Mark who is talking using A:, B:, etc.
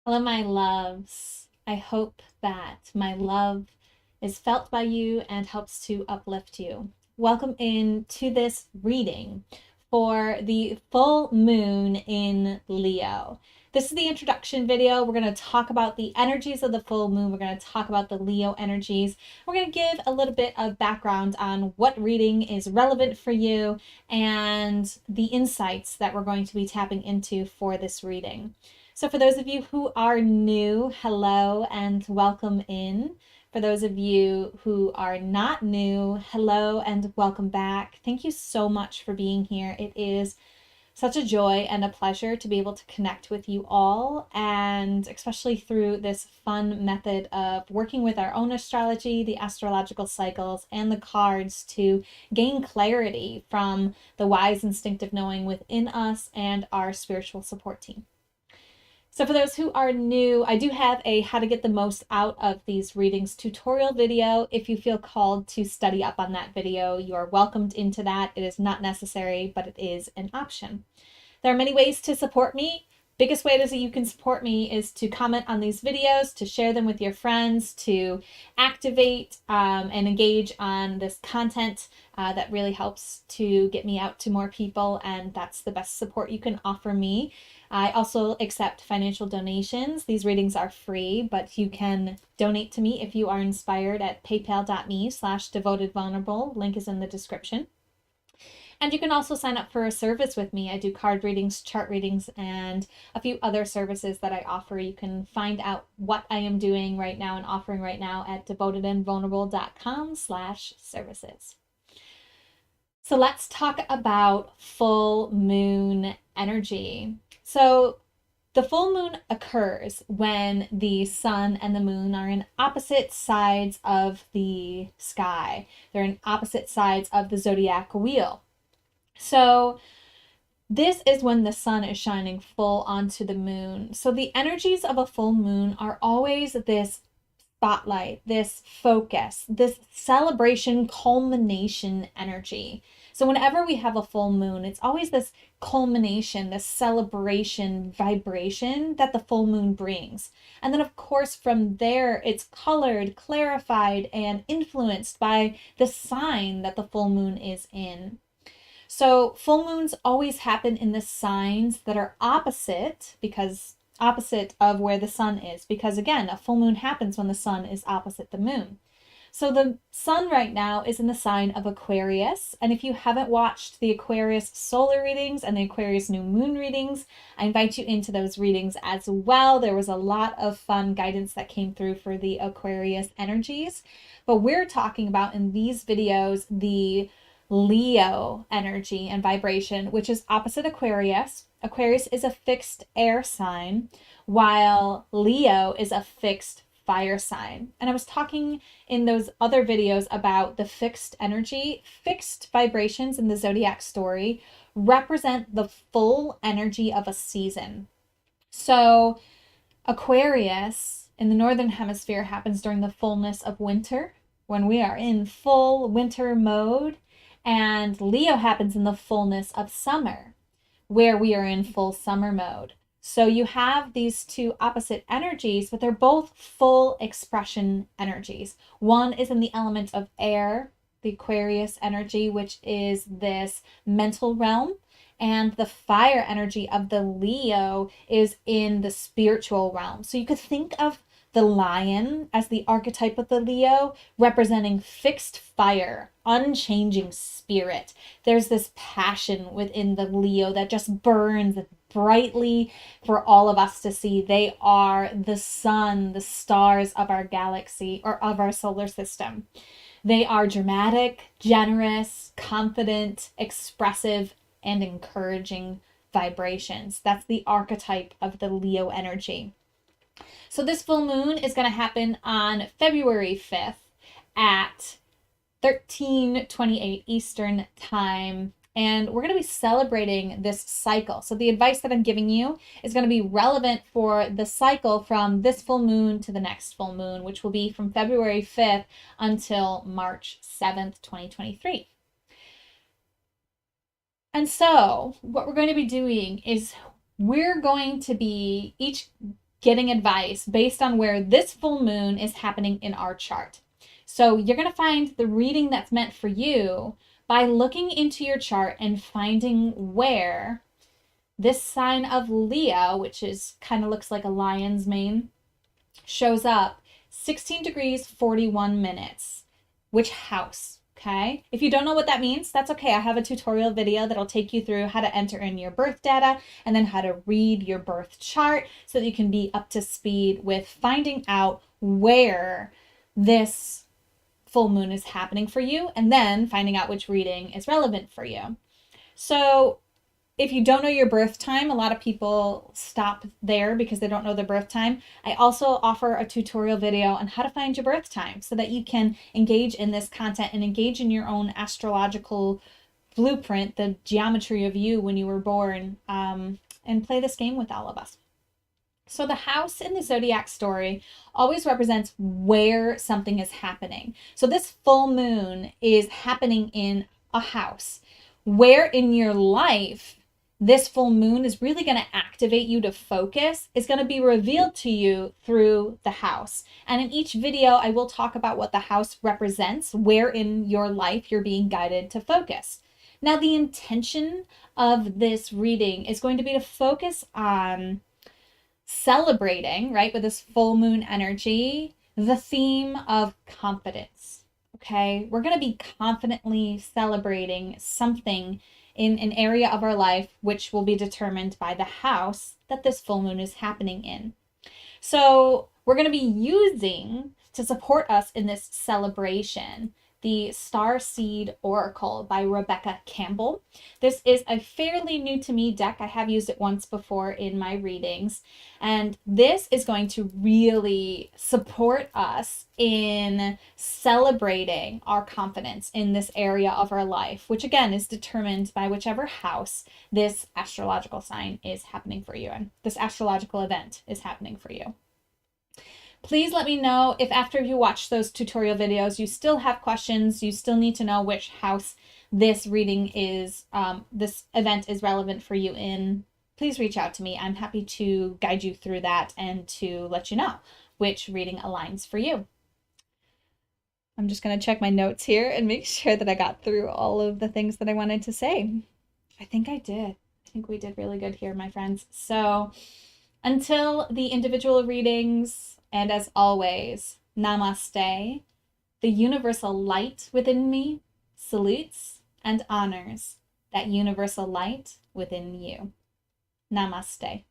A: Hello, my loves. I hope that my love is felt by you and helps to uplift you. Welcome into this reading for the full moon in Leo. This is the introduction video. We're going to talk about the energies of the full moon. We're going to talk about the Leo energies. We're going to give a little bit of background on what reading is relevant for you and the insights that we're going to be tapping into for this reading. So for those of you who are new, hello and welcome in. For those of you who are not new, hello and welcome back. Thank you so much for being here. It is such a joy and a pleasure to be able to connect with you all, and especially through this fun method of working with our own astrology, the astrological cycles, and the cards to gain clarity from the wise instinctive knowing within us and our spiritual support team. So for those who are new, I do have a how to get the most out of these readings tutorial video. If you feel called to study up on that video, you are welcomed into that. It is not necessary, but it is an option. There are many ways to support me. Biggest way that you can support me is to comment on these videos, to share them with your friends, to activate and engage on this content. That really helps to get me out to more people, and that's the best support you can offer me. I also accept financial donations. These readings are free, but you can donate to me if you are inspired at paypal.me/devotedvulnerable. Link is in the description. And you can also sign up for a service with me. I do card readings, chart readings, and a few other services that I offer. You can find out what I am doing right now and offering right now at devotedandvulnerable.com/services. So let's talk about full moon energy. So the full moon occurs when the sun and the moon are in opposite sides of the sky. They're in opposite sides of the zodiac wheel. So this is when the sun is shining full onto the moon. So the energies of a full moon are always this spotlight, this focus, this celebration, culmination energy. So whenever we have a full moon, it's always this culmination, this celebration vibration that the full moon brings. And then, of course, from there, it's colored, clarified, and influenced by the sign that the full moon is in. So full moons always happen in the signs that are opposite of where the sun is, because again, a full moon happens when the sun is opposite the moon. So the sun right now is in the sign of Aquarius. And if you haven't watched the Aquarius solar readings and the Aquarius new moon readings, I invite you into those readings as well. There was a lot of fun guidance that came through for the Aquarius energies. But we're talking about in these videos the Leo energy and vibration, which is opposite Aquarius. Aquarius is a fixed air sign, while Leo is a fixed fire sign. And I was talking in those other videos about the fixed energy. Fixed vibrations in the zodiac story represent the full energy of a season. So Aquarius in the northern hemisphere happens during the fullness of winter, when we are in full winter mode, and Leo happens in the fullness of summer, where we are in full summer mode. So you have these two opposite energies, but they're both full expression energies. One is in the element of air, the Aquarius energy, which is this mental realm, and the fire energy of the Leo is in the spiritual realm. So you could think of the lion as the archetype of the Leo, representing fixed fire, unchanging spirit. There's this passion within the Leo that just burns brightly for all of us to see. They are the sun, the stars of our galaxy or of our solar system. They are dramatic, generous, confident, expressive, and encouraging vibrations. That's the archetype of the Leo energy. So this full moon is going to happen on February 5th at 13:28 Eastern time. And we're going to be celebrating this cycle. So the advice that I'm giving you is going to be relevant for the cycle from this full moon to the next full moon, which will be from February 5th until March 7th, 2023. And so what we're going to be doing is we're going to be each getting advice based on where this full moon is happening in our chart. So you're going to find the reading that's meant for you by looking into your chart and finding where this sign of Leo, which is kind of looks like a lion's mane, shows up 16 degrees 41 minutes. Which house? Okay. If you don't know what that means, that's okay. I have a tutorial video that'll take you through how to enter in your birth data and then how to read your birth chart so that you can be up to speed with finding out where this full moon is happening for you and then finding out which reading is relevant for you. So if you don't know your birth time, a lot of people stop there because they don't know their birth time. I also offer a tutorial video on how to find your birth time so that you can engage in this content and engage in your own astrological blueprint, the geometry of you when you were born, and play this game with all of us. So the house in the zodiac story always represents where something is happening. So this full moon is happening in a house. Where in your life this full moon is really going to activate you to focus is going to be revealed to you through the house. And in each video, I will talk about what the house represents, where in your life you're being guided to focus. Now, the intention of this reading is going to be to focus on celebrating, right, with this full moon energy, the theme of confidence. Okay, we're going to be confidently celebrating something in an area of our life which will be determined by the house that this full moon is happening in. So we're going to be using, to support us in this celebration, the Starseed Oracle by Rebecca Campbell. This is a fairly new to me deck. I have used it once before in my readings. And this is going to really support us in celebrating our confidence in this area of our life, which again is determined by whichever house this astrological sign is happening for you and this astrological event is happening for you. Please let me know if after you watch those tutorial videos, you still have questions, you still need to know which house this reading is, this event is relevant for you in. Please reach out to me. I'm happy to guide you through that and to let you know which reading aligns for you. I'm just going to check my notes here and make sure that I got through all of the things that I wanted to say. I think I did. I think we did really good here, my friends. So until the individual readings, and as always, namaste. The universal light within me salutes and honors that universal light within you. Namaste.